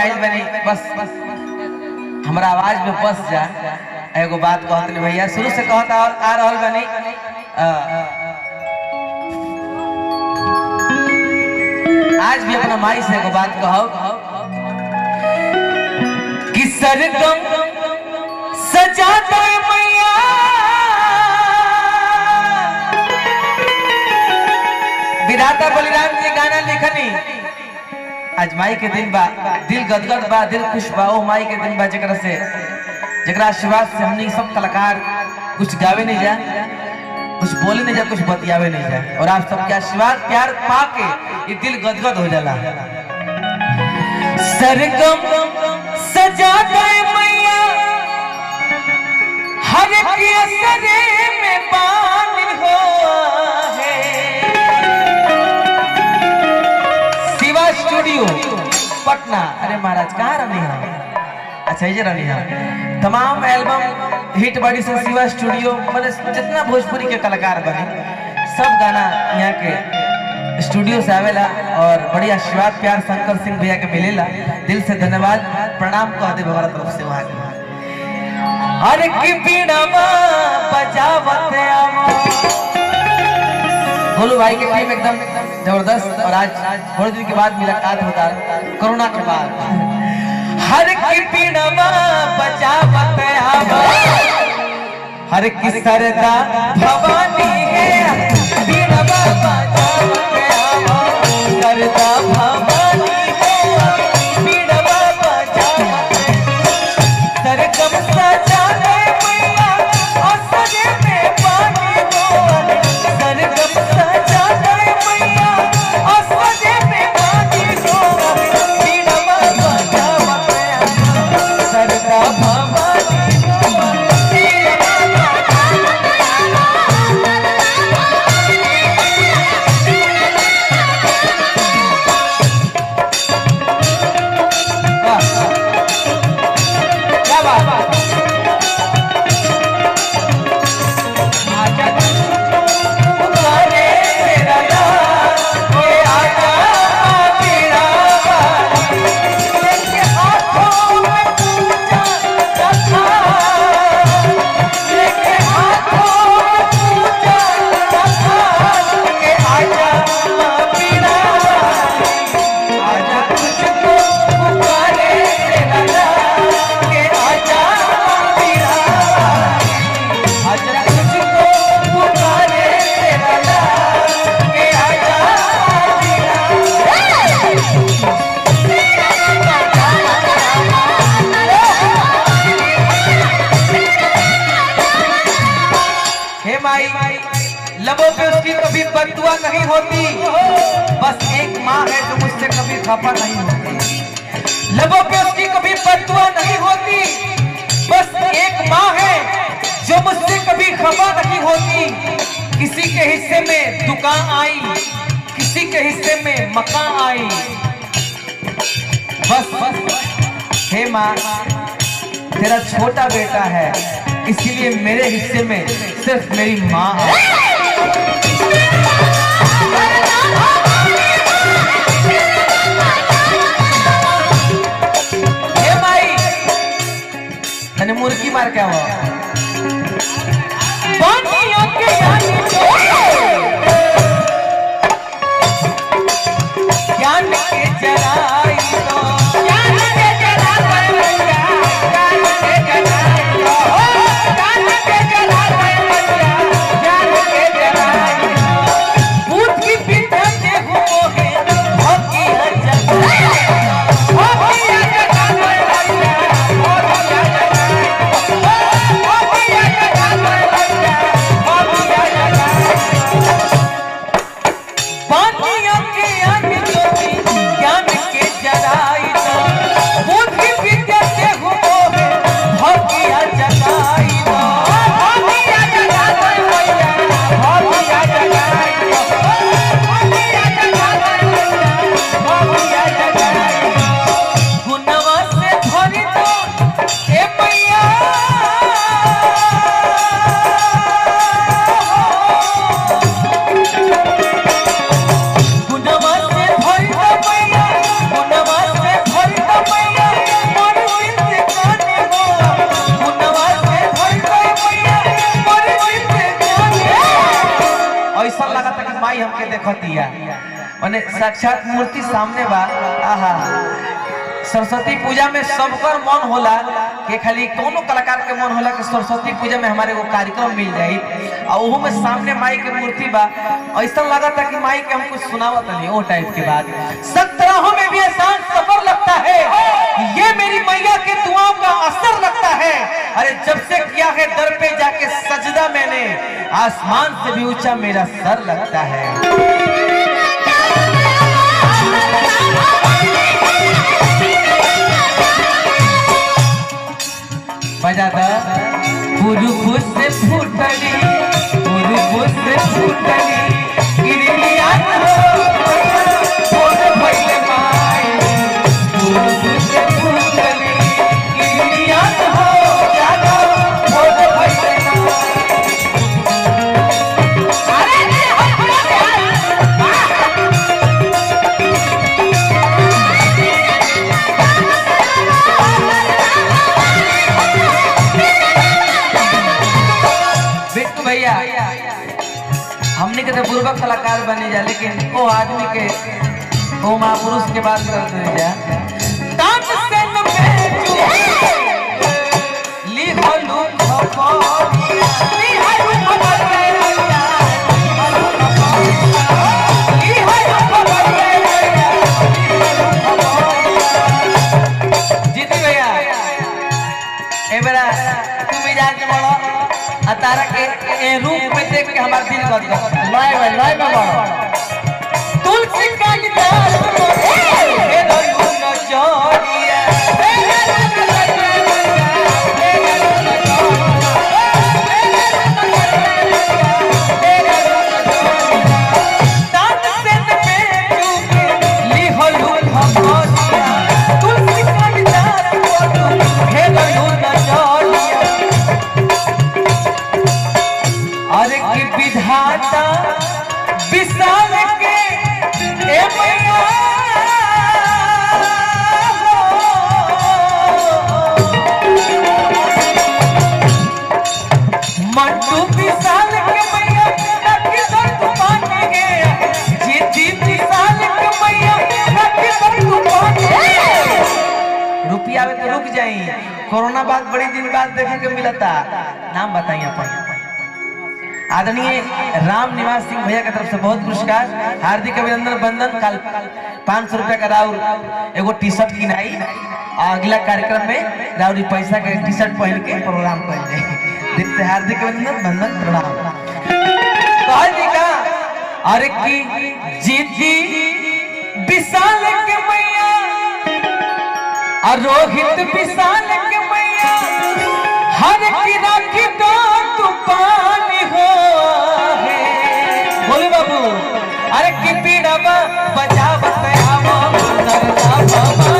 आइल बनी बस हमारा आवाज में बस जा एगो बात कहत नहीं भैया शुरू से कहत आ रहल बनी आज भी अपना माई से एगो बात कहो कि सरगम सजा दे मैया विधाता बलिराम जी गाना लिखनी आज माई के दिन बा दिल गदगद बा दिल खुश बा ओ माई के दिन बा जकरा से जकरा आशीर्वाद से हमनी सब कलाकार कुछ गावे नहीं जा कुछ बोले नहीं जा कुछ बतियावे नहीं जा और आप सबके आशीर्वाद प्यार पाके ये दिल गदगद हो जाला। सरगम सजा दे मैया हर के असरे में पानी हो स्टूडियो पटना। अरे महाराज कहाँ रहनी है? अच्छा ये रहनी है। तमाम एल्बम हिट बड़ी से शिवा स्टूडियो मतलब जितना भोजपुरी के कलाकार बने सब गाना यहाँ के स्टूडियो से आवेला और बड़ी आशीर्वाद प्यार शंकर सिंह भैया के मिलेला। दिल से धन्यवाद प्रणाम कह दे हमारा तरफ से वहाँ के। अरे की बीड़ावा बजावत आवा भोलू भाई के टीम एकदम जबरदस्त और आज थोड़े दिन के बाद मुलाकात होता कोरोना के बाद। हर की पीड़ावा बचावत आवा हर की सरदा भवानी है पीड़ावा बचावत आवा सरदा भवानी है पीड़ावा बचावत सरगम सजा दे मैया और सजे में पानी हो सरगम सजा दे मैया और सजे में पानी हो पीड़ावा बचावत सरदा भवानी लबों पे उसकी कभी बददुआ नहीं होती बस एक माँ है जो मुझसे कभी खफा नहीं होती। लबों पे उसकी कभी बददुआ नहीं होती बस एक माँ है जो मुझसे कभी खफा नहीं होती। किसी के हिस्से में दुकान आई किसी के हिस्से में मकान आई बस हे माँ तेरा छोटा बेटा है इसीलिए मेरे हिस्से में सिर्फ मेरी माँ है। हे माई तने मुर्गी मार क्या हुआ ज्ञान के जराई दो ज्ञान के जराई ज्ञान के जराई ज्ञान के जराई भूत की पीछे देखो है होगी हर जगह होगी हर जगह माने साक्षात मूर्ति सामने बा। आहा सरस्वती पूजा में सबकर मन होला कि खाली कोनो कलाकार के मन होला कि सरस्वती पूजा में हमारे वो कार्यक्रम मिल जाए और वो में सामने माई के मूर्ति बा। ऐसा लगा था कि माई के हम कुछ सुनावत नहीं वो टाइप के बात। सत्रहों में भी एहसान सफर लगता है, ये मेरी मैया के दुआओं का असर लगता है। अरे जब से किया है दर पे जाके सजदा मैंने, आसमान से भी ऊंचा मेरा सर लगता है। बजाता पुरुष से फूटली पुरुष से फूटली गिरिया हो भइले माई पुरुष से फूटली गिरिया हो जागा भइले माई। भैया हमने के तो पूर्वक कलाकार बने जा, लेकिन वो आदमी के वो महापुरुष के बात करते जा जीती भैया तुम जाके बोलो तारा के रूप में देख के हमारा दिल कर दो लय में बढ़ो तुलसी का गिटार हे धनु न जोड़िया तान से पे चूके ली हलू भगोरिया तुलसी का गिटार हे धनु न जोड़िया। अरे की विधाता विशाल के ए मैया मंटू विशाल के मैया ताकि दर्द पाने गया जीती विशाल के मैया ताकि दर्द पाने रुपया में तो रुक जाई, कोरोना बाद बड़ी दिन बाद देखे के मिलता। नाम बताइए अपन। आदरणीय राम निवास सिंह भैया की तरफ से बहुत पुरस्कार, हार्दिक अभिनंदन बंदन। कल 500 रुपया का राउर एगो टी शर्ट किनाई, अगला कार्यक्रम में राउरी पैसा के टी शर्ट पहन के प्रोग्राम कर देखते। हार्दिक अभिनंदन बंदन प्रणाम। अरे की जीती विशाल के मैया और रोहित विशाल के मैया हर की राखी तो तूफान हो है बोले बाबू। अरे की पीड़ा